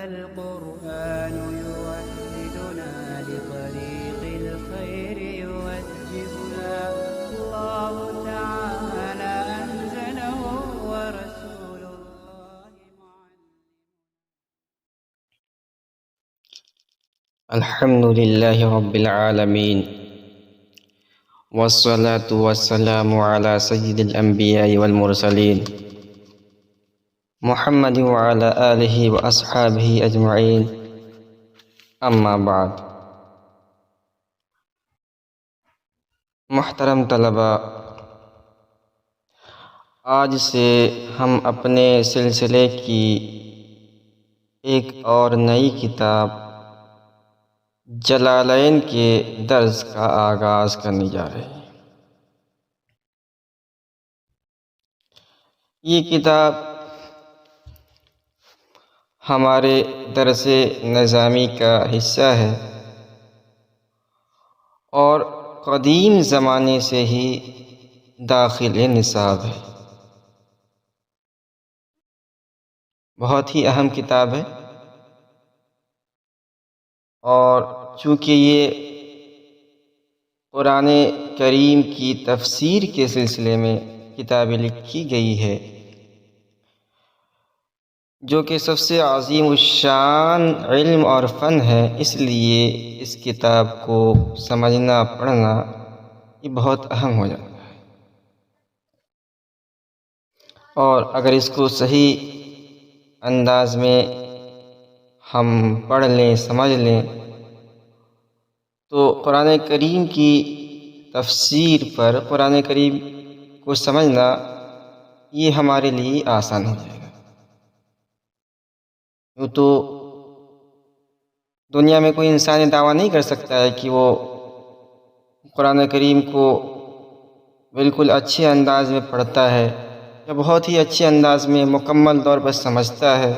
هذا القرآن يوحدنا لطريق الخير يوجهنا الله تعالى أنزله ورسول الله الحمد لله رب العالمين والصلاة والسلام على سيد الأنبياء والمرسلين محمد وعلى آله وأصحابه أجمعين أما بعد۔ محترم طلباء، آج سے ہم اپنے سلسلے کی ایک اور نئی کتاب جلالین کے درس کا آغاز کرنے جا رہے ہیں۔ یہ کتاب ہمارے درس نظامی کا حصہ ہے اور قدیم زمانے سے ہی داخل نصاب ہے۔ بہت ہی اہم کتاب ہے، اور چونکہ یہ قرآن کریم کی تفسیر کے سلسلے میں کتابیں لکھی گئی ہے، جو کہ سب سے عظیم الشان علم اور فن ہے، اس لیے اس کتاب کو سمجھنا پڑھنا یہ بہت اہم ہو جاتا ہے۔ اور اگر اس کو صحیح انداز میں ہم پڑھ لیں، سمجھ لیں، تو قرآن کریم کی تفسیر پر قرآن کریم کو سمجھنا یہ ہمارے لیے آسان ہو جائے گا۔ یوں تو دنیا میں کوئی انسان دعویٰ نہیں کر سکتا ہے کہ وہ قرآن کریم کو بالکل اچھے انداز میں پڑھتا ہے یا بہت ہی اچھے انداز میں مکمل طور پر سمجھتا ہے،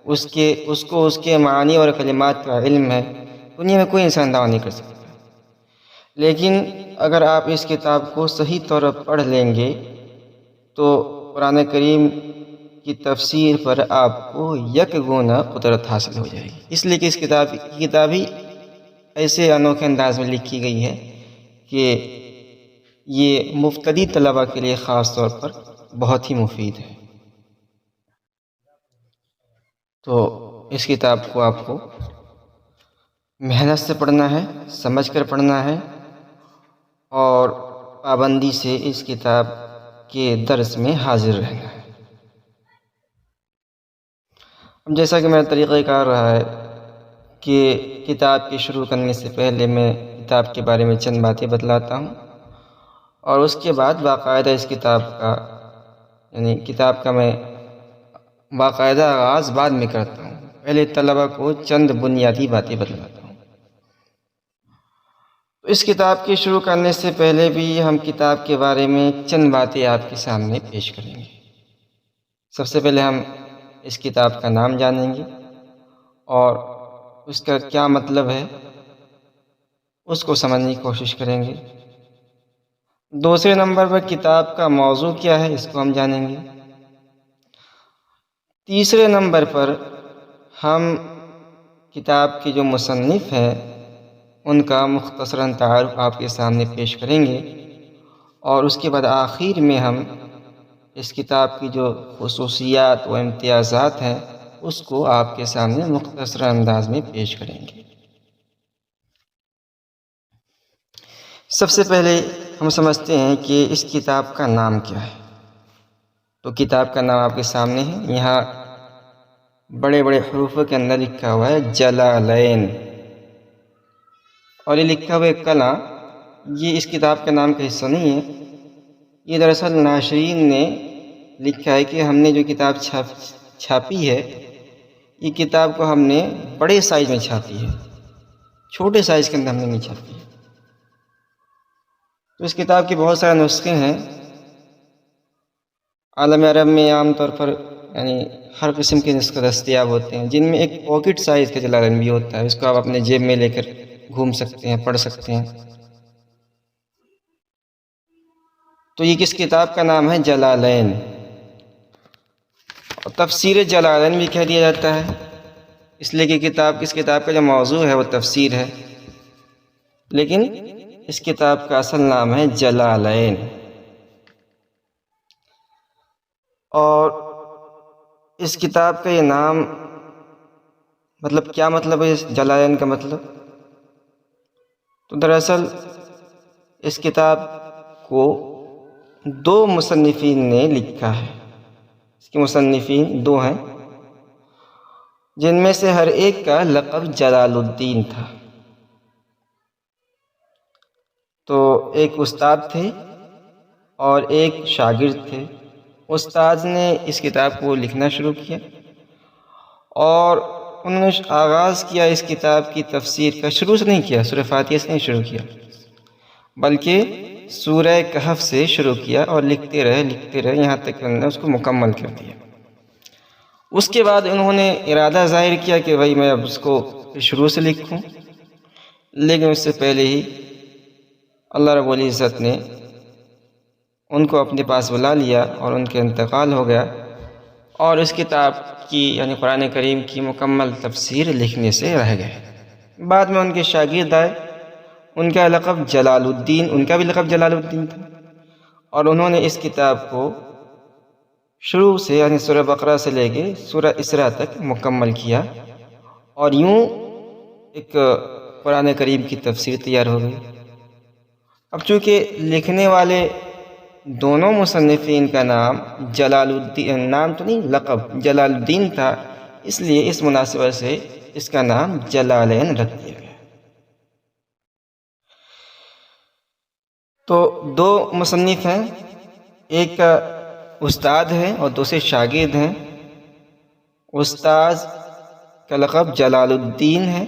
اس کو اس کے معانی اور کلمات کا علم ہے۔ دنیا میں کوئی انسان دعویٰ نہیں کر سکتا، لیکن اگر آپ اس کتاب کو صحیح طور پر پڑھ لیں گے تو قرآن کریم کی تفسیر پر آپ کو یکگونا قدرت حاصل ہو جائے گی، اس لیے کہ اس کتاب ہی ایسے انوکھے انداز میں لکھی گئی ہے کہ یہ مبتدی طلباء کے لیے خاص طور پر بہت ہی مفید ہے۔ تو اس کتاب کو آپ کو محنت سے پڑھنا ہے، سمجھ کر پڑھنا ہے، اور پابندی سے اس کتاب کے درس میں حاضر رہنا ہے۔ اب جیسا کہ میرا طریقہ کار رہا ہے کہ کتاب کے شروع کرنے سے پہلے میں کتاب کے بارے میں چند باتیں بتلاتا ہوں، اور اس کے بعد باقاعدہ اس کتاب کا کتاب کا میں باقاعدہ آغاز بعد میں کرتا ہوں۔ پہلے طلباء کو چند بنیادی باتیں بتلاتا ہوں۔ تو اس کتاب کے شروع کرنے سے پہلے بھی ہم کتاب کے بارے میں چند باتیں آپ کے سامنے پیش کریں گے۔ سب سے پہلے ہم اس کتاب کا نام جانیں گے اور اس کا کیا مطلب ہے اس کو سمجھنے کی کوشش کریں گے۔ دوسرے نمبر پر کتاب کا موضوع کیا ہے، اس کو ہم جانیں گے۔ تیسرے نمبر پر ہم کتاب کے جو مصنف ہیں ان کا مختصراً تعارف آپ کے سامنے پیش کریں گے، اور اس کے بعد آخر میں ہم اس کتاب کی جو خصوصیات و امتیازات ہیں اس کو آپ کے سامنے مختصر انداز میں پیش کریں گے۔ سب سے پہلے ہم سمجھتے ہیں کہ اس کتاب کا نام کیا ہے۔ تو کتاب کا نام آپ کے سامنے ہے، یہاں بڑے بڑے حروفوں کے اندر لکھا ہوا ہے جلالین، اور یہ لکھا ہوا کلام یہ اس کتاب کے نام کا حصہ نہیں ہے۔ یہ دراصل ناشرین نے لکھا ہے کہ ہم نے جو کتاب چھاپی ہے، یہ کتاب کو ہم نے بڑے سائز میں چھاپی ہے، چھوٹے سائز کے اندر ہم نے نہیں چھاپی ہے۔ تو اس کتاب کے بہت سارے نسخے ہیں۔ عالم عرب میں عام طور پر ہر قسم کے نسخے دستیاب ہوتے ہیں، جن میں ایک پاکٹ سائز کا جلالین بھی ہوتا ہے، اس کو آپ اپنے جیب میں لے کر گھوم سکتے ہیں، پڑھ سکتے ہیں۔ تو یہ کس کتاب کا نام ہے؟ جلالین، اور تفسیر جلالین بھی کہہ دیا جاتا ہے، اس لیے کہ اس کتاب کا جو موضوع ہے وہ تفسیر ہے، لیکن اس کتاب کا اصل نام ہے جلالین۔ اور اس کتاب کا یہ نام مطلب کیا مطلب ہے اس جلالین کا مطلب؟ تو دراصل اس کتاب کو 2 مصنفین نے لکھا ہے۔ اس کے مصنفین 2 ہیں، جن میں سے ہر ایک کا لقب جلال الدین تھا۔ تو ایک استاد تھے اور ایک شاگرد تھے۔ استاد نے اس کتاب کو لکھنا شروع کیا اور انہوں نے آغاز کیا اس کتاب کی تفسیر کا، شروع سے نہیں کیا، سورہ فاتحہ سے نہیں شروع کیا، بلکہ سورہ کہف سے شروع کیا اور لکھتے رہے یہاں تک کہ انہوں نے اس کو مکمل کر دیا۔ اس کے بعد انہوں نے ارادہ ظاہر کیا کہ بھائی میں اب اس کو شروع سے لکھوں، لیکن اس سے پہلے ہی اللہ رب العزت نے ان کو اپنے پاس بلا لیا اور ان کا انتقال ہو گیا، اور اس کتاب کی یعنی قرآن کریم کی مکمل تفسیر لکھنے سے رہ گئے۔ بعد میں ان کے شاگرد آئے، ان کا لقب جلال الدین، ان کا بھی لقب جلال الدین تھا، اور انہوں نے اس کتاب کو شروع سے یعنی سورہ بقرہ سے لے کے سورہ اسراء تک مکمل کیا، اور یوں ایک قرآن کریم کی تفسیر تیار ہو گئی۔ اب چونکہ لکھنے والے دونوں مصنفین کا نام جلال الدین، نام تو نہیں لقب جلال الدین تھا، اس لیے اس مناسبت سے اس کا نام جلالین رکھ دیا گیا۔ تو 2 مصنف ہیں، ایک کا استاد ہے اور دوسرے شاگرد ہیں۔ استاد کا لقب جلال الدین ہے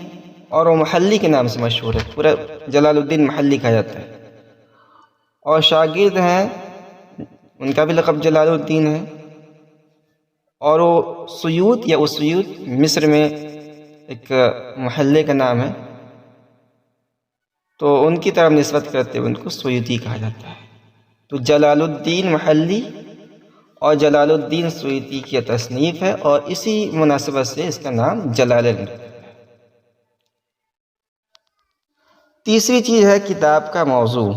اور وہ محلی کے نام سے مشہور ہے، پورا جلال الدین محلی کہا جاتا ہے، اور شاگرد ہیں ان کا بھی لقب جلال الدین ہے، اور وہ سیوط یا اسیوط مصر میں ایک محلے کا نام ہے، تو ان کی طرف نسبت کرتے ہوئے ان کو سیوطی کہا جاتا ہے۔ تو جلال الدین محلی اور جلال الدین سیوطی کی تصنیف ہے، اور اسی مناسبت سے اس کا نام جلالین ہے۔ تیسری چیز ہے کتاب کا موضوع۔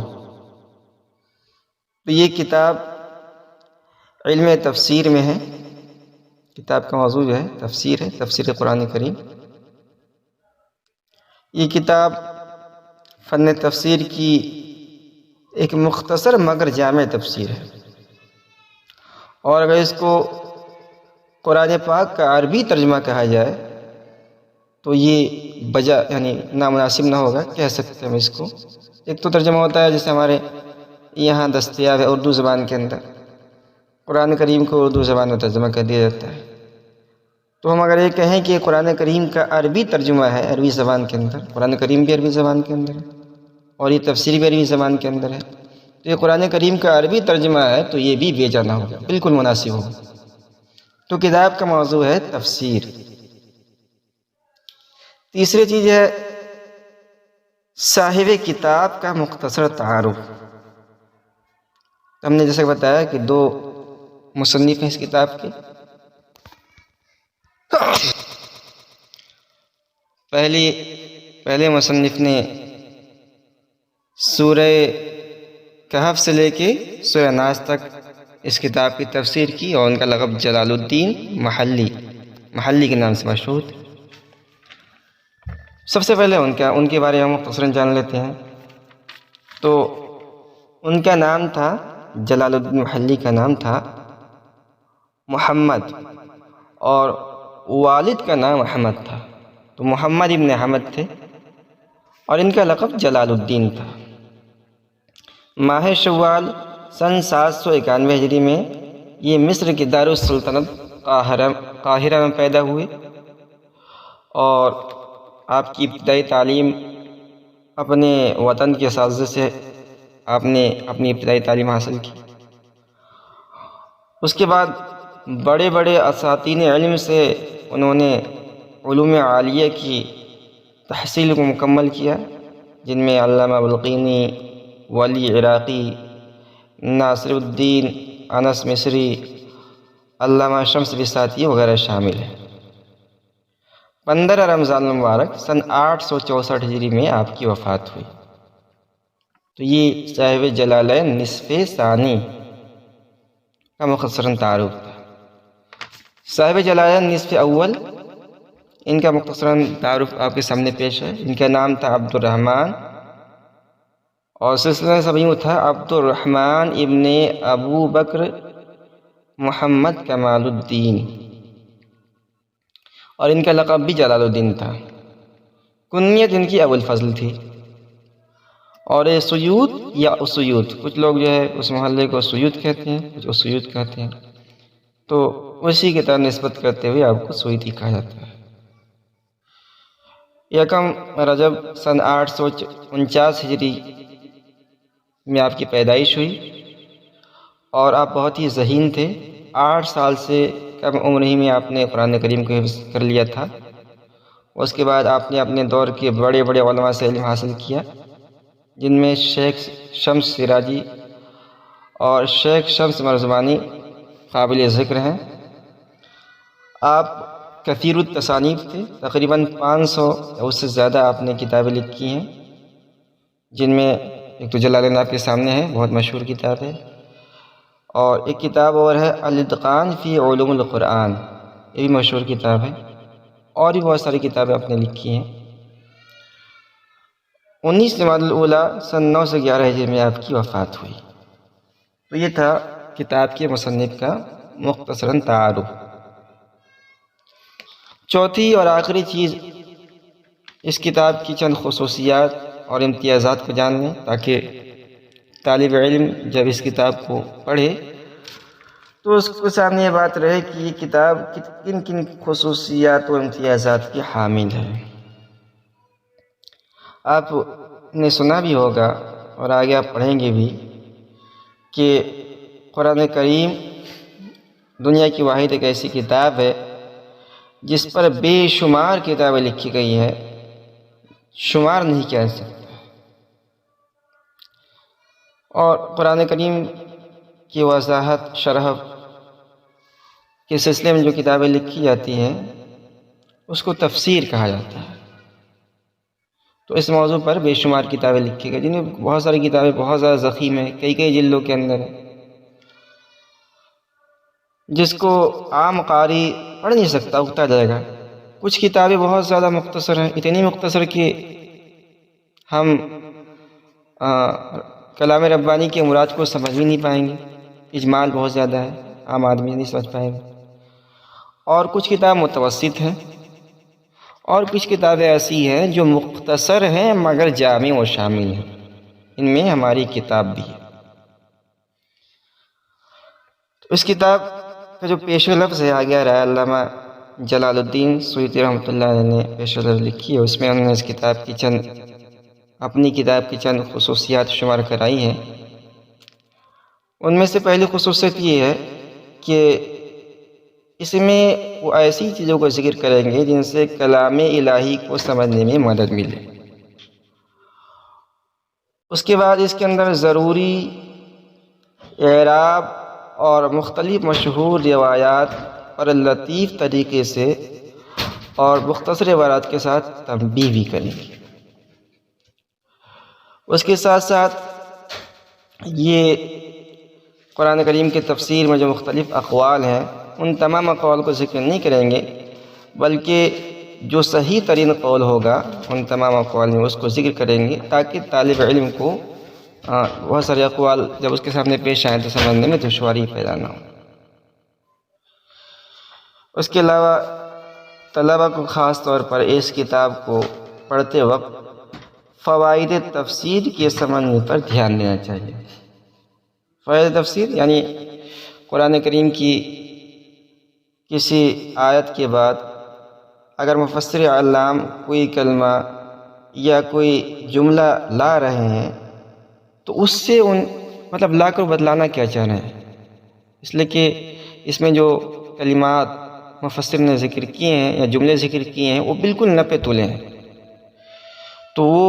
تو یہ کتاب علم تفسیر میں ہے، کتاب کا موضوع جو ہے تفسیر ہے، تفسیر قرآن کریم۔ یہ کتاب فن تفسیر کی ایک مختصر مگر جامع تفسیر ہے، اور اگر اس کو قرآن پاک کا عربی ترجمہ کہا جائے تو یہ بجا یعنی نامناسب نہ ہوگا، کہہ سکتے ہیں ہم اس کو۔ ایک تو ترجمہ ہوتا ہے جیسے ہمارے یہاں دستیاب ہے اردو زبان کے اندر، قرآن کریم کو اردو زبان میں ترجمہ کر دیا جاتا ہے، تو ہم اگر یہ کہیں کہ قرآن کریم کا عربی ترجمہ ہے عربی زبان کے اندر، قرآن کریم بھی عربی زبان کے اندر ہے اور یہ تفسیر بھی عربی زبان کے اندر ہے، تو یہ قرآن کریم کا عربی ترجمہ ہے تو یہ بھی بے جانا ہوگا، بالکل مناسب ہوگا۔ تو کتاب کا موضوع ہے تفسیر۔ تیسری چیز ہے صاحب کتاب کا مختصر تعارف۔ ہم نے جیسے بتایا کہ 2 مصنف ہیں اس کتاب کے۔ پہلے مصنف نے سورہ کہف سے لے کے سورہ ناس تک اس کتاب کی تفسیر کی، اور ان کا لقب جلال الدین محلی کے نام سے مشہور تھے۔ سب سے پہلے ان کے بارے میں مختصراً جان لیتے ہیں۔ تو ان کا نام تھا، جلال الدین محلی کا نام تھا محمد، اور والد کا نام احمد تھا، تو محمد ابن احمد تھے، اور ان کا لقب جلال الدین تھا۔ ماہ شوال سن 791 ہجری میں یہ مصر کی دارالسلطنت قاہرہ میں پیدا ہوئے، اور آپ کی ابتدائی تعلیم اپنے وطن کے اساتذہ سے آپ نے اپنی ابتدائی تعلیم حاصل کی۔ اس کے بعد بڑے بڑے اساتین علم سے انہوں نے علوم عالیہ کی تحصیل کو مکمل کیا، جن میں علامہ بلقینی، ولی عراقی، ناصر الدین انس مصری، علامہ شمس بساطی وغیرہ شامل ہیں۔ 15 رمضان المبارک سن 864 ہجری میں آپ کی وفات ہوئی۔ تو یہ صاحب جلالین نصف ثانی کا مختصراً تعارف تھا۔ صاحب جلالین نصف اول، ان کا مختصراً تعارف آپ کے سامنے پیش ہے۔ ان کا نام تھا عبد الرحمن، اور سلسلہ سب یوں تھا: عبد الرحمن ابن ابو بکر محمد کمال الدین، اور ان کا لقب بھی جلال الدین تھا۔ کنیت ان کی ابو الفضل تھی، اور سیوط یا اسیوط، کچھ لوگ جو ہے اس محلے کو سیوط کہتے ہیں، کچھ اسیوط کہتے ہیں، تو اسی کی طرح نسبت کرتے ہوئے آپ کو سیوطی کہا جاتا ہے۔ یکم رجب سن 849 ہجری میں آپ کی پیدائش ہوئی، اور آپ بہت ہی ذہین تھے۔ 8 سال سے کم عمر ہی میں آپ نے قرآن کریم کو حفظ کر لیا تھا۔ اس کے بعد آپ نے اپنے دور کے بڑے بڑے علماء سے علم حاصل کیا، جن میں شیخ شمس سراجی اور شیخ شمس مرزبانی قابل ذکر ہیں۔ آپ کثیر التصانیف تھے، تقریباً 500 یا اس سے زیادہ آپ نے کتابیں لکھی ہیں، جن میں ایک تو جلالین آپ کے سامنے ہے، بہت مشہور کتاب ہے، اور ایک کتاب اور ہے الاتقان فی علوم القرآن، یہ بھی مشہور کتاب ہے، اور بھی بہت ساری کتابیں آپ نے لکھی ہیں۔ 19 جمادی الاولیٰ سن 911 ہجری میں آپ کی وفات ہوئی۔ تو یہ تھا کتاب کے مصنف کا مختصراً تعارف۔ چوتھی اور آخری چیز، اس کتاب کی چند خصوصیات اور امتیازات کو جان لیں، تاکہ طالب علم جب اس کتاب کو پڑھے تو اس کو سامنے یہ بات رہے کہ یہ کتاب کن کن خصوصیات و امتیازات کی حامل ہے۔ آپ نے سنا بھی ہوگا اور آگے آپ پڑھیں گے بھی کہ قرآن کریم دنیا کی واحد ایک ایسی کتاب ہے جس پر بے شمار کتابیں لکھی گئی ہیں، شمار نہیں کیا جا سکتا۔ اور قرآن کریم کی وضاحت شرح کے سلسلے میں جو کتابیں لکھی جاتی ہیں اس کو تفسیر کہا جاتا ہے۔ تو اس موضوع پر بے شمار کتابیں لکھی گئی، جن میں بہت ساری کتابیں بہت زیادہ ضخیم ہیں، کئی جلدوں کے اندر ہیں، جس کو عام قاری پڑھ نہیں سکتا، اگتا جائے گا۔ کچھ کتابیں بہت زیادہ مختصر ہیں، اتنی مختصر کہ ہم کلام ربانی کے مراد کو سمجھ بھی نہیں پائیں گے، اجمال بہت زیادہ ہے، عام آدمی نہیں سمجھ پائے گا۔ اور کچھ کتاب متوسط ہیں، اور کچھ کتابیں ایسی ہیں جو مختصر ہیں مگر جامع و شامل ہیں، ان میں ہماری کتاب بھی ہے۔ تو اس کتاب کا جو پیش لفظ ہے آگے آ رہا ہے، علامہ جلال الدین سیوطی رحمۃ اللہ علیہ نے پیش لفظ لکھی ہے، اس میں انہوں نے اس کتاب کی اپنی کتاب کی چند خصوصیات شمار کرائی ہیں۔ ان میں سے پہلی خصوصیت یہ ہے کہ اس میں وہ ایسی چیزوں کو ذکر کریں گے جن سے کلام الہی کو سمجھنے میں مدد ملے۔ اس کے بعد اس کے اندر ضروری اعراب اور مختلف مشہور روایات پر لطیف طریقے سے اور مختصر عبارات کے ساتھ تنبیہ بھی کریں گے۔ اس کے ساتھ ساتھ یہ قرآن کریم کے تفسیر میں جو مختلف اقوال ہیں ان تمام اقوال کو ذکر نہیں کریں گے، بلکہ جو صحیح ترین قول ہوگا ان تمام اقوال میں اس کو ذکر کریں گے، تاکہ طالب علم کو بہت سارے اقوال جب اس کے سامنے پیش آئیں تو سمجھنے میں دشواری پیدا نہ ہو۔ اس کے علاوہ طلبہ کو خاص طور پر اس کتاب کو پڑھتے وقت فوائد تفسیر کے سمجھنے پر دھیان دینا چاہیے۔ فوائد تفسیر یعنی قرآن کریم کی کسی آیت کے بعد اگر مفسر علام کوئی کلمہ یا کوئی جملہ لا رہے ہیں تو اس سے لا کر بدلانا کیا چاہ رہے ہیں، اس لیے کہ اس میں جو کلمات مفسر نے ذکر کیے ہیں یا جملے ذکر کیے ہیں وہ بالکل نپے تلے ہیں، تو وہ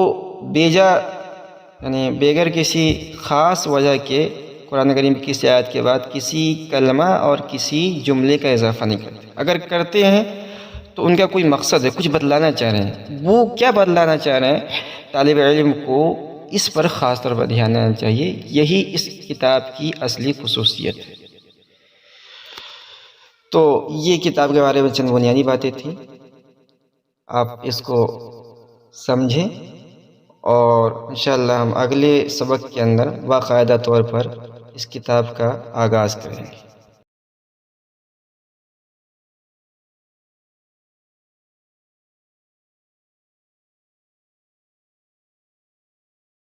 یعنی بغیر کسی خاص وجہ کے قرآن کریم کی کسی آیت کے بعد کسی کلمہ اور کسی جملے کا اضافہ نہیں کرتے۔ اگر کرتے ہیں تو ان کا کوئی مقصد ہے، کچھ بدلانا چاہ رہے ہیں۔ وہ کیا بدلانا چاہ رہے ہیں؟ طالب علم کو اس پر خاص طور پر دھیان دینا چاہیے، یہی اس کتاب کی اصلی خصوصیت ہے۔ تو یہ کتاب کے بارے میں چند بنیادی باتیں تھیں، آپ اس کو سمجھیں اور انشاءاللہ ہم اگلے سبق کے اندر باقاعدہ طور پر اس کتاب کا آغاز کریں گے۔